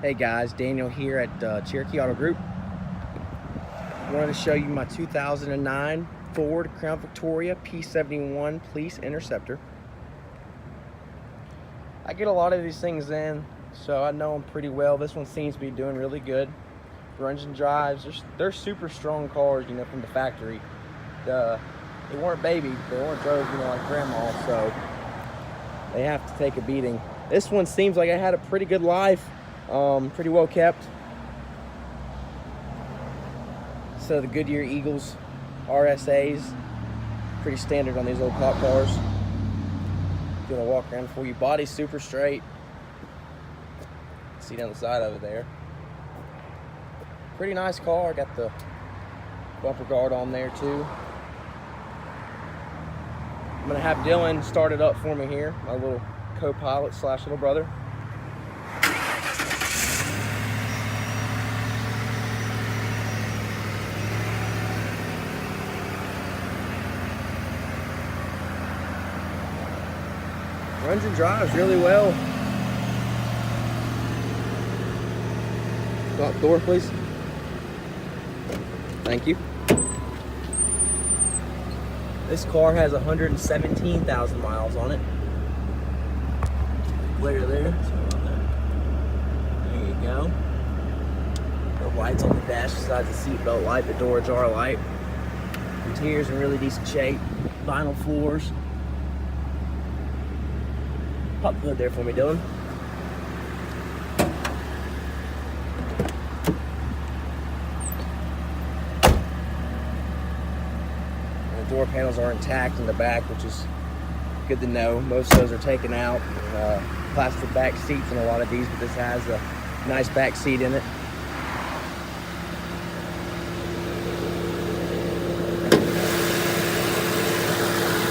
Hey guys, Daniel here at Cherokee Auto Group. Wanted to show you my 2009 Ford Crown Victoria P71 Police Interceptor. I get a lot of these things in, so I know them pretty well. This one seems to be doing really good. Runs and drives, they're super strong cars, you know, from the factory. They weren't babied, they weren't drove, you know, like grandma, so they have to take a beating. This one seems like it had a pretty good life. Pretty well kept. So the Goodyear Eagles RSAs, pretty standard on these old cop cars. Gonna walk around for you. Body's super straight. See down the side of it there. Pretty nice car. Got the bumper guard on there too. I'm gonna have Dylan start it up for me here, my little co-pilot slash little brother. Runs and drives really well. Go out the door, please. Thank you. This car has 117,000 miles on it. Glare there. There you go. The lights on the dash besides the seatbelt light, the door ajar light. Interior's in really decent shape. Vinyl floors. Pop the hood there for me, Dylan. And the door panels are intact in the back, which is good to know. Most of those are taken out. Plastic back seats in a lot of these, but this has a nice back seat in it.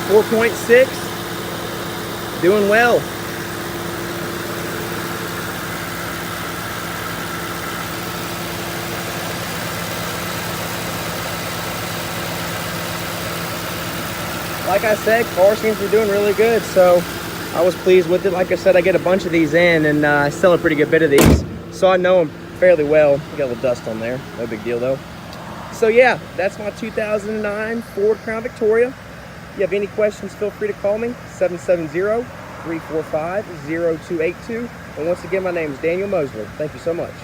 .6, doing well. Like I said, car seems to be doing really good, so I was pleased with it. Like I said, I get a bunch of these in, and I sell a pretty good bit of these, so I know them fairly well. Got a little dust on there, no big deal though. So yeah, that's my 2009 Ford Crown Victoria. If you have any questions, feel free to call me, 770-345-0282. And once again, my name is Daniel Mosley. Thank you so much.